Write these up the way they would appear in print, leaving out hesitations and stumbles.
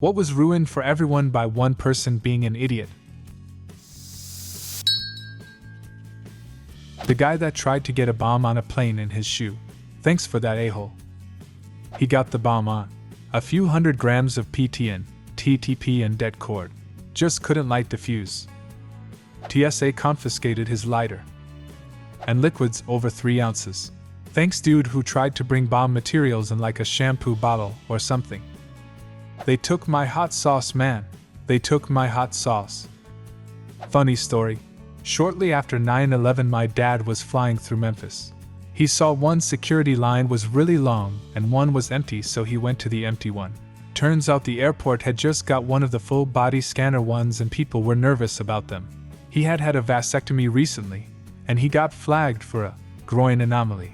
What was ruined for everyone by one person being an idiot? The guy that tried to get a bomb on a plane in his shoe. Thanks for that, a-hole. He got the bomb on. A few hundred grams of PTN, TTP and det cord. Just couldn't light the fuse. TSA confiscated his lighter. And liquids over 3 ounces. Thanks dude who tried to bring bomb materials in like a shampoo bottle or something. They took my hot sauce, man. They took my hot sauce. Funny story. Shortly after 9/11, my dad was flying through Memphis. He saw one security line was really long and one was empty, so he went to the empty one. Turns out the airport had just got one of the full body scanner ones and people were nervous about them. He had had a vasectomy recently, and he got flagged for a groin anomaly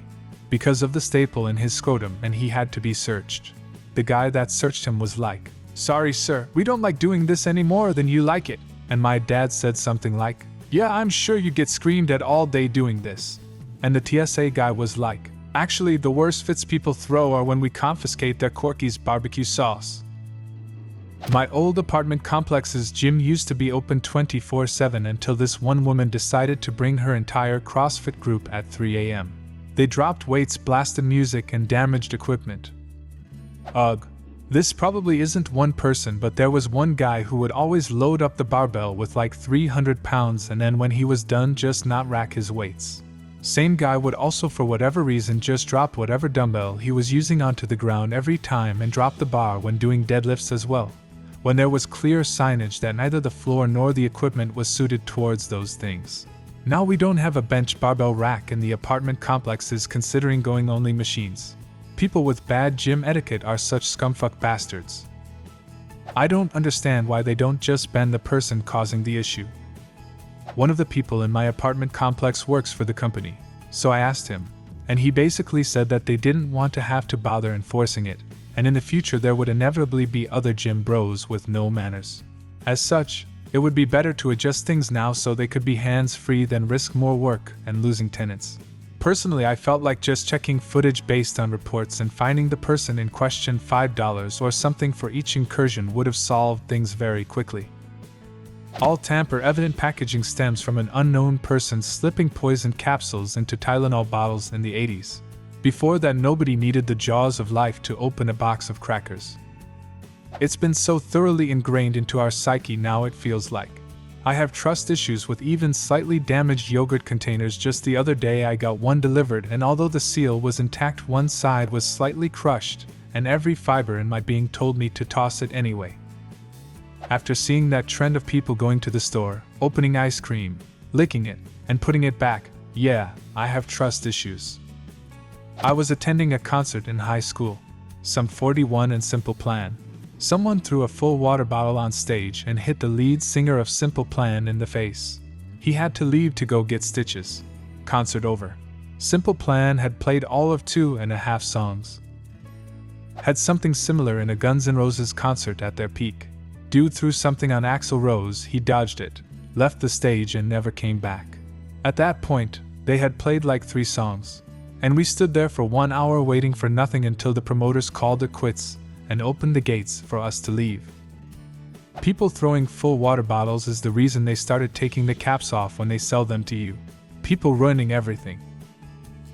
because of the staple in his scrotum, and he had to be searched. The guy that searched him was like, "Sorry sir, we don't like doing this any more than you like it." And my dad said something like, "Yeah, I'm sure you get screamed at all day doing this." And the TSA guy was like, "Actually, the worst fits people throw are when we confiscate their Corky's barbecue sauce." My old apartment complex's gym used to be open 24/7 until this one woman decided to bring her entire CrossFit group at 3 a.m. They dropped weights, blasted music, and damaged equipment. Ugh. This probably isn't one person, but there was one guy who would always load up the barbell with like 300 pounds and then when he was done just not rack his weights. Same guy would also for whatever reason just drop whatever dumbbell he was using onto the ground every time and drop the bar when doing deadlifts as well, when there was clear signage that neither the floor nor the equipment was suited towards those things. Now we don't have a bench barbell rack in the apartment complexes considering going only machines. People with bad gym etiquette are such scumfuck bastards. I don't understand why they don't just ban the person causing the issue. One of the people in my apartment complex works for the company, so I asked him, and he basically said that they didn't want to have to bother enforcing it, and in the future there would inevitably be other gym bros with no manners. As such, it would be better to adjust things now so they could be hands-free than risk more work and losing tenants. Personally, I felt like just checking footage based on reports and finding the person in question $5 or something for each incursion would have solved things very quickly. All tamper-evident packaging stems from an unknown person slipping poison capsules into Tylenol bottles in the 80s. Before that, nobody needed the jaws of life to open a box of crackers. It's been so thoroughly ingrained into our psyche now it feels like. I have trust issues with even slightly damaged yogurt containers. Just the other day I got one delivered, and although the seal was intact, one side was slightly crushed, and every fiber in my being told me to toss it anyway. After seeing that trend of people going to the store, opening ice cream, licking it, and putting it back, yeah, I have trust issues. I was attending a concert in high school, Sum 41 and Simple Plan. Someone threw a full water bottle on stage and hit the lead singer of Simple Plan in the face. He had to leave to go get stitches. Concert over. Simple Plan had played all of 2.5 songs. Had something similar in a Guns N' Roses concert at their peak. Dude threw something on Axl Rose, he dodged it, left the stage and never came back. At that point, they had played like 3 songs. And we stood there for 1 hour waiting for nothing until the promoters called it quits and opened the gates for us to leave. People throwing full water bottles is the reason they started taking the caps off when they sell them to you. People ruining everything.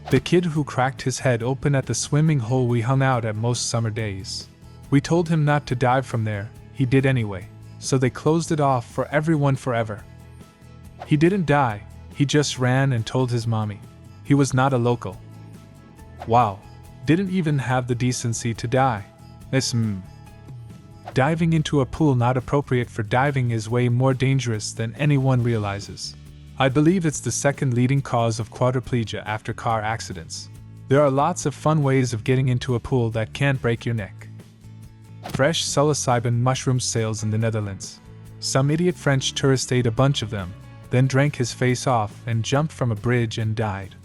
The kid who cracked his head open at the swimming hole we hung out at most summer days. We told him not to dive from there, he did anyway, so they closed it off for everyone forever. He didn't die, he just ran and told his mommy. He was not a local. Wow, didn't even have the decency to die. Diving into a pool not appropriate for diving is way more dangerous than anyone realizes. I believe it's the second leading cause of quadriplegia after car accidents. There are lots of fun ways of getting into a pool that can't break your neck. Fresh psilocybin mushroom sales in the Netherlands. Some idiot French tourist ate a bunch of them, then drank his face off and jumped from a bridge and died.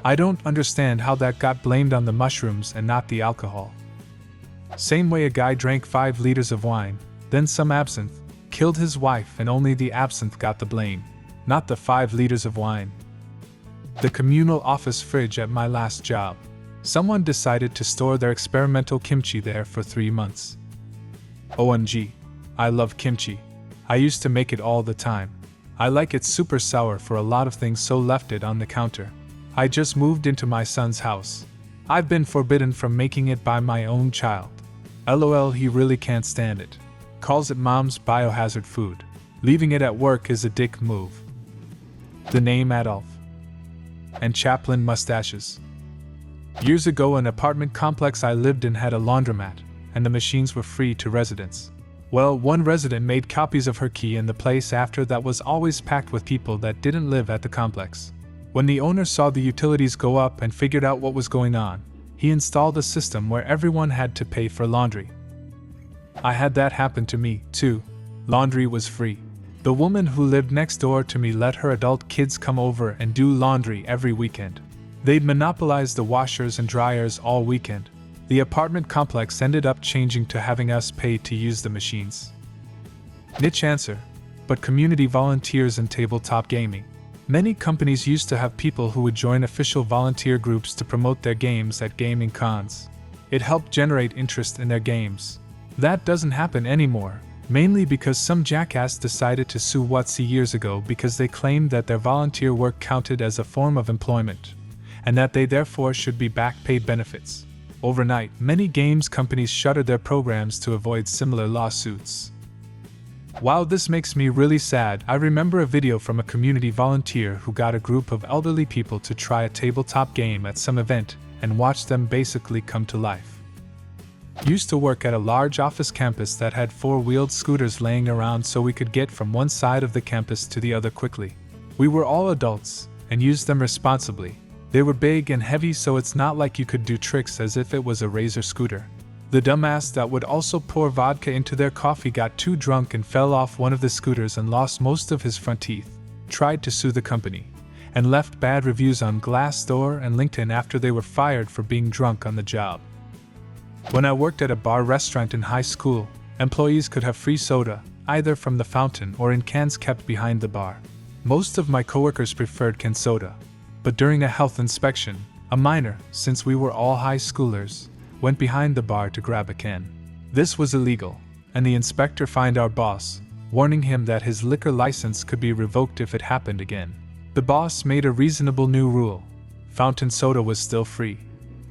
I don't understand how that got blamed on the mushrooms and not the alcohol. Same way a guy drank 5 liters of wine, then some absinthe, killed his wife, and only the absinthe got the blame, not the 5 liters of wine. The communal office fridge at my last job. Someone decided to store their experimental kimchi there for 3 months. OMG. I love kimchi. I used to make it all the time. I like it super sour for a lot of things, so left it on the counter. I just moved into my son's house. I've been forbidden from making it by my own child. LOL, he really can't stand it. Calls it mom's biohazard food. Leaving it at work is a dick move. The name Adolf. And Chaplin mustaches. Years ago, an apartment complex I lived in had a laundromat, and the machines were free to residents. Well, one resident made copies of her key, and the place after that was always packed with people that didn't live at the complex. When the owner saw the utilities go up and figured out what was going on, he installed a system where everyone had to pay for laundry. I had that happen to me, too. Laundry was free. The woman who lived next door to me let her adult kids come over and do laundry every weekend. They'd monopolize the washers and dryers all weekend. The apartment complex ended up changing to having us pay to use the machines. Niche answer, but community volunteers and tabletop gaming. Many companies used to have people who would join official volunteer groups to promote their games at gaming cons. It helped generate interest in their games. That doesn't happen anymore, mainly because some jackass decided to sue WotC years ago because they claimed that their volunteer work counted as a form of employment, and that they therefore should be back paid benefits. Overnight, many games companies shuttered their programs to avoid similar lawsuits. While this makes me really sad, I remember a video from a community volunteer who got a group of elderly people to try a tabletop game at some event and watch them basically come to life. Used to work at a large office campus that had four-wheeled scooters laying around so we could get from one side of the campus to the other quickly. We were all adults and used them responsibly. They were big and heavy, so it's not like you could do tricks as if it was a Razor scooter. The dumbass that would also pour vodka into their coffee got too drunk and fell off one of the scooters and lost most of his front teeth, tried to sue the company, and left bad reviews on Glassdoor and LinkedIn after they were fired for being drunk on the job. When I worked at a bar restaurant in high school, employees could have free soda, either from the fountain or in cans kept behind the bar. Most of my coworkers preferred canned soda. But during a health inspection, a minor, since we were all high schoolers, went behind the bar to grab a can. This was illegal, and the inspector fined our boss, warning him that his liquor license could be revoked if it happened again. The boss made a reasonable new rule. Fountain soda was still free,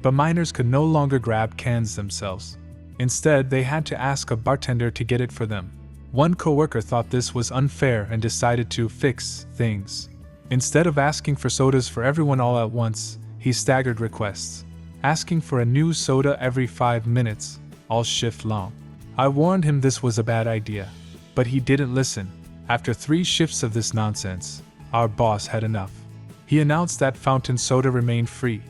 but minors could no longer grab cans themselves. Instead, they had to ask a bartender to get it for them. One coworker thought this was unfair and decided to fix things. Instead of asking for sodas for everyone all at once, he staggered requests, asking for a new soda every 5 minutes, all shift long. I warned him this was a bad idea, but he didn't listen. After 3 shifts of this nonsense, our boss had enough. He announced that fountain soda remained free,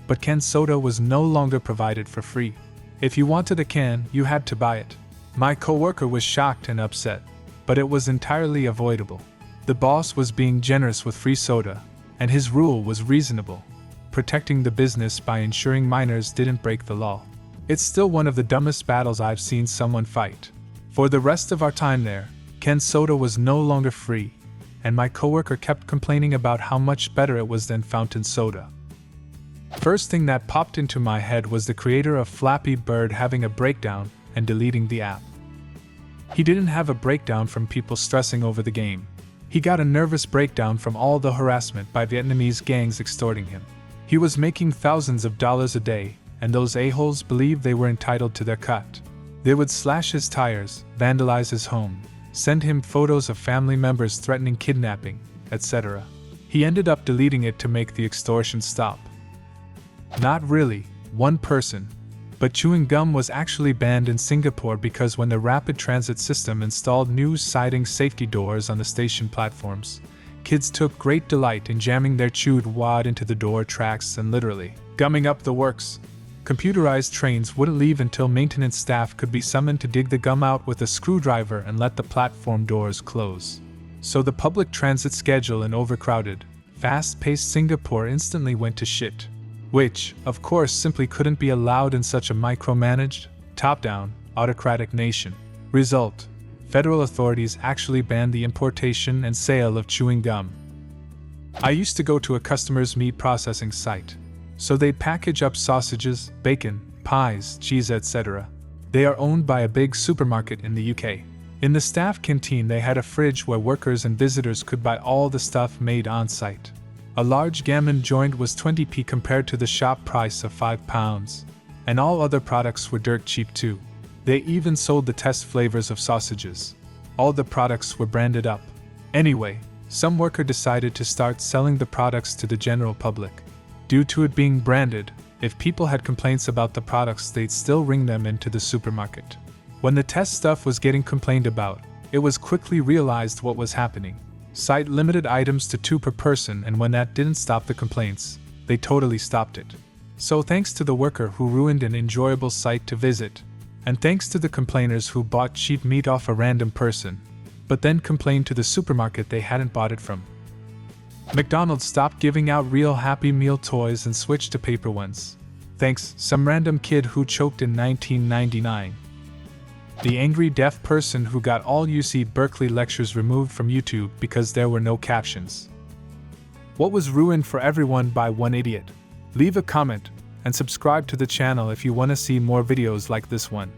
but canned soda was no longer provided for free. If you wanted a can, you had to buy it. My coworker was shocked and upset, but it was entirely avoidable. The boss was being generous with free soda, and his rule was reasonable, protecting the business by ensuring minors didn't break the law. It's still one of the dumbest battles I've seen someone fight. For the rest of our time there, canned soda was no longer free, and my coworker kept complaining about how much better it was than fountain soda. First thing that popped into my head was the creator of Flappy Bird having a breakdown and deleting the app. He didn't have a breakdown from people stressing over the game. He got a nervous breakdown from all the harassment by Vietnamese gangs extorting him. He was making thousands of dollars a day, and those a-holes believed they were entitled to their cut. They would slash his tires, vandalize his home, send him photos of family members threatening kidnapping, etc. He ended up deleting it to make the extortion stop. Not really, one person, but chewing gum was actually banned in Singapore because when the rapid transit system installed new siding safety doors on the station platforms, kids took great delight in jamming their chewed wad into the door tracks and literally gumming up the works. Computerized trains wouldn't leave until maintenance staff could be summoned to dig the gum out with a screwdriver and let the platform doors close. So the public transit schedule in overcrowded, fast-paced Singapore instantly went to shit. Which, of course, simply couldn't be allowed in such a micromanaged, top-down, autocratic nation. Result: federal authorities actually banned the importation and sale of chewing gum. I used to go to a customer's meat processing site, so they'd package up sausages, bacon, pies, cheese, etc. They are owned by a big supermarket in the UK. In the staff canteen they had a fridge where workers and visitors could buy all the stuff made on site. A large gammon joint was 20p compared to the shop price of £5, and all other products were dirt cheap too. They even sold the test flavors of sausages. All the products were branded up. Anyway, some worker decided to start selling the products to the general public. Due to it being branded, if people had complaints about the products, they'd still ring them into the supermarket. When the test stuff was getting complained about, it was quickly realized what was happening. Site limited items to 2 per person, and when that didn't stop the complaints, they totally stopped it. So thanks to the worker who ruined an enjoyable site to visit, and thanks to the complainers who bought cheap meat off a random person, but then complained to the supermarket they hadn't bought it from. McDonald's stopped giving out real Happy Meal toys and switched to paper ones. Thanks, some random kid who choked in 1999. The angry deaf person who got all UC Berkeley lectures removed from YouTube because there were no captions. What was ruined for everyone by one idiot? Leave a comment and subscribe to the channel if you want to see more videos like this one.